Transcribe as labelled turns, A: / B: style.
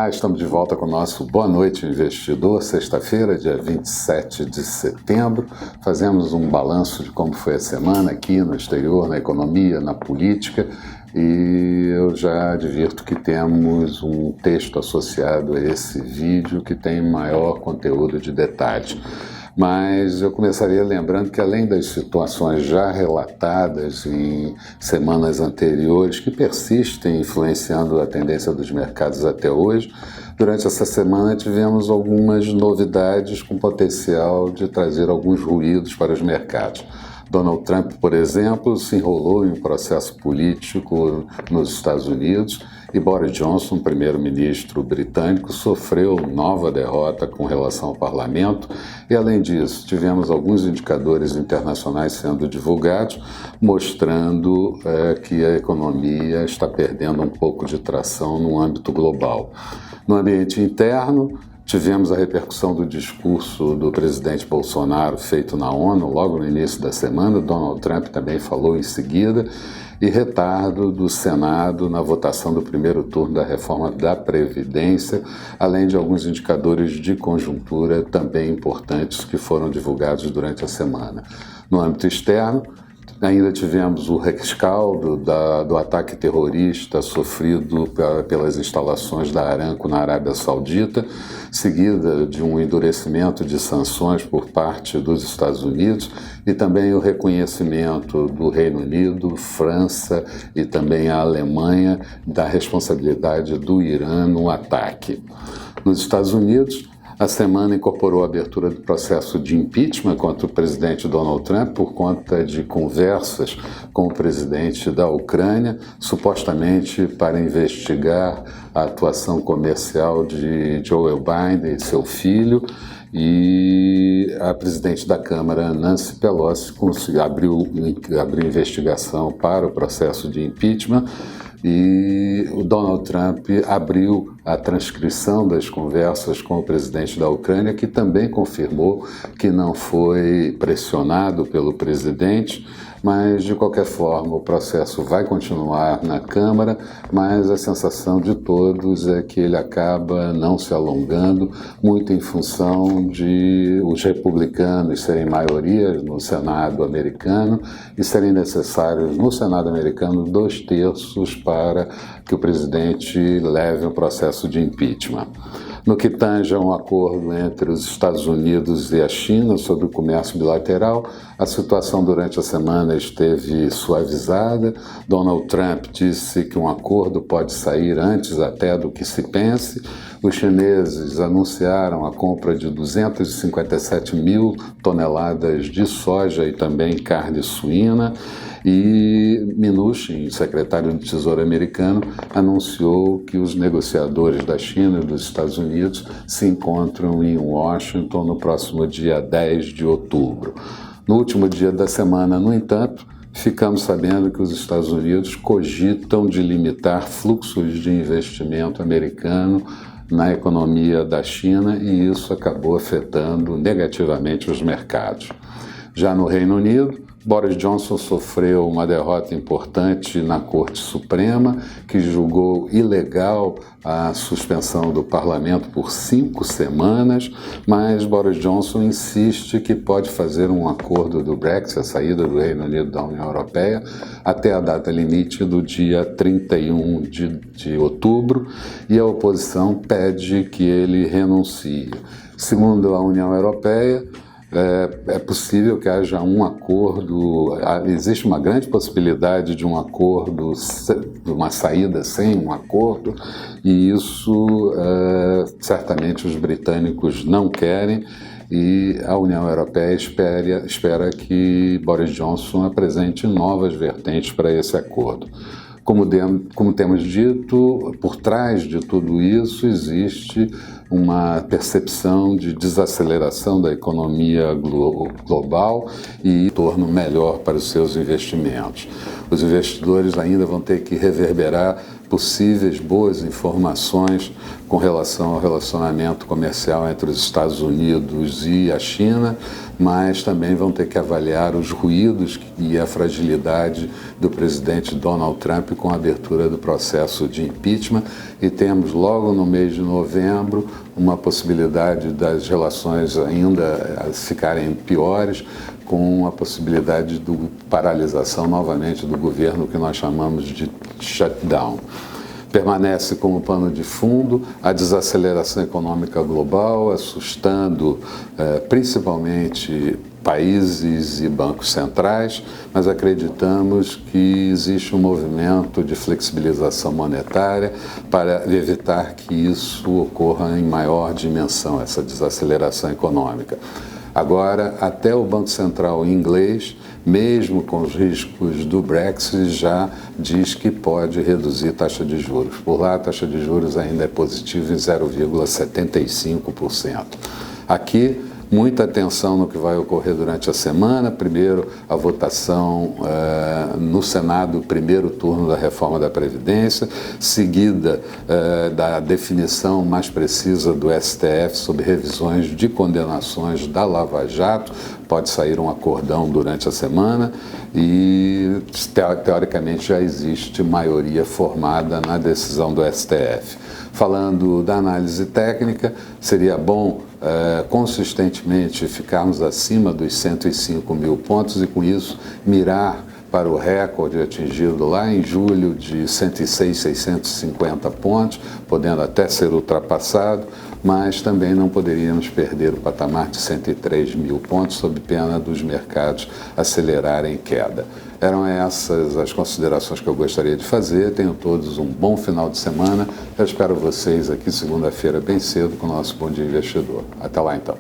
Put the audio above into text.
A: Olá, estamos de volta com o nosso Boa Noite Investidor, sexta-feira, dia 27 de setembro. Fazemos um balanço de como foi a semana aqui no exterior, na economia, na política, e eu já advirto que temos um texto associado a esse vídeo que tem maior conteúdo de detalhes. Mas eu começaria lembrando que, além das situações já relatadas em semanas anteriores, que persistem influenciando a tendência dos mercados até hoje, durante essa semana tivemos algumas novidades com potencial de trazer alguns ruídos para os mercados. Donald Trump, por exemplo, se enrolou em um processo político nos Estados Unidos e Boris Johnson, primeiro-ministro britânico, sofreu nova derrota com relação ao parlamento e, além disso, tivemos alguns indicadores internacionais sendo divulgados, mostrando que a economia está perdendo um pouco de tração no âmbito global. No ambiente interno, tivemos a repercussão do discurso do presidente Bolsonaro feito na ONU logo no início da semana. Donald Trump também falou em seguida, e retardo do Senado na votação do primeiro turno da reforma da Previdência, além de alguns indicadores de conjuntura também importantes que foram divulgados durante a semana. No âmbito externo, ainda tivemos o rescaldo do ataque terrorista sofrido pelas instalações da Aramco na Arábia Saudita, seguida de um endurecimento de sanções por parte dos Estados Unidos e também o reconhecimento do Reino Unido, França e também a Alemanha da responsabilidade do Irã no ataque. Nos Estados Unidos, a semana incorporou a abertura do processo de impeachment contra o presidente Donald Trump por conta de conversas com o presidente da Ucrânia, supostamente para investigar a atuação comercial de Joe Biden e seu filho, e a presidente da Câmara, Nancy Pelosi, abriu investigação para o processo de impeachment. E o Donald Trump abriu a transcrição das conversas com o presidente da Ucrânia, que também confirmou que não foi pressionado pelo presidente, mas, de qualquer forma, o processo vai continuar na Câmara, mas a sensação de todos é que ele acaba não se alongando, muito em função de os republicanos serem maioria no Senado americano e serem necessários no Senado americano 2/3 para que o presidente leve um processo de impeachment. No que tange a um acordo entre os Estados Unidos e a China sobre o comércio bilateral, a situação durante a semana esteve suavizada. Donald Trump disse que um acordo pode sair antes até do que se pense. Os chineses anunciaram a compra de 257 mil toneladas de soja e também carne suína. E Mnuchin, secretário do Tesouro americano, anunciou que os negociadores da China e dos Estados Unidos se encontram em Washington no próximo dia 10 de outubro. No último dia da semana, no entanto, ficamos sabendo que os Estados Unidos cogitam de limitar fluxos de investimento americano na economia da China, e isso acabou afetando negativamente os mercados. Já no Reino Unido, Boris Johnson sofreu uma derrota importante na Corte Suprema, que julgou ilegal a suspensão do parlamento por 5 semanas, mas Boris Johnson insiste que pode fazer um acordo do Brexit, a saída do Reino Unido da União Europeia, até a data limite do dia 31 de outubro, e a oposição pede que ele renuncie. Segundo a União Europeia, é possível que haja um acordo, existe uma grande possibilidade de um acordo, de uma saída sem um acordo, e isso certamente os britânicos não querem, e a União Europeia espera que Boris Johnson apresente novas vertentes para esse acordo. Como temos dito, por trás de tudo isso existe uma percepção de desaceleração da economia global e retorno melhor para os seus investimentos. Os investidores ainda vão ter que reverberar possíveis boas informações com relação ao relacionamento comercial entre os Estados Unidos e a China, mas também vão ter que avaliar os ruídos e a fragilidade do presidente Donald Trump com a abertura do processo de impeachment, e temos logo no mês de novembro uma possibilidade das relações ainda ficarem piores, com a possibilidade de paralisação novamente do governo, que nós chamamos de shutdown. Permanece como pano de fundo a desaceleração econômica global, assustando principalmente países e bancos centrais, mas acreditamos que existe um movimento de flexibilização monetária para evitar que isso ocorra em maior dimensão, essa desaceleração econômica. Agora, até o Banco Central inglês, mesmo com os riscos do Brexit, já diz que pode reduzir taxa de juros. Por lá, a taxa de juros ainda é positiva em 0,75%. Aqui, muita atenção no que vai ocorrer durante a semana. Primeiro, a votação no Senado, o primeiro turno da reforma da Previdência, seguida da definição mais precisa do STF sobre revisões de condenações da Lava Jato. Pode sair um acordão durante a semana e, teoricamente, já existe maioria formada na decisão do STF. Falando da análise técnica, seria bom consistentemente ficarmos acima dos 105 mil pontos e, com isso, mirar para o recorde atingido lá em julho de 106.650 pontos, podendo até ser ultrapassado, mas também não poderíamos perder o patamar de 103 mil pontos, sob pena dos mercados acelerarem queda. Eram essas as considerações que eu gostaria de fazer. Tenham todos um bom final de semana. Eu espero vocês aqui segunda-feira bem cedo com o nosso Bom Dia Investidor. Até lá, então.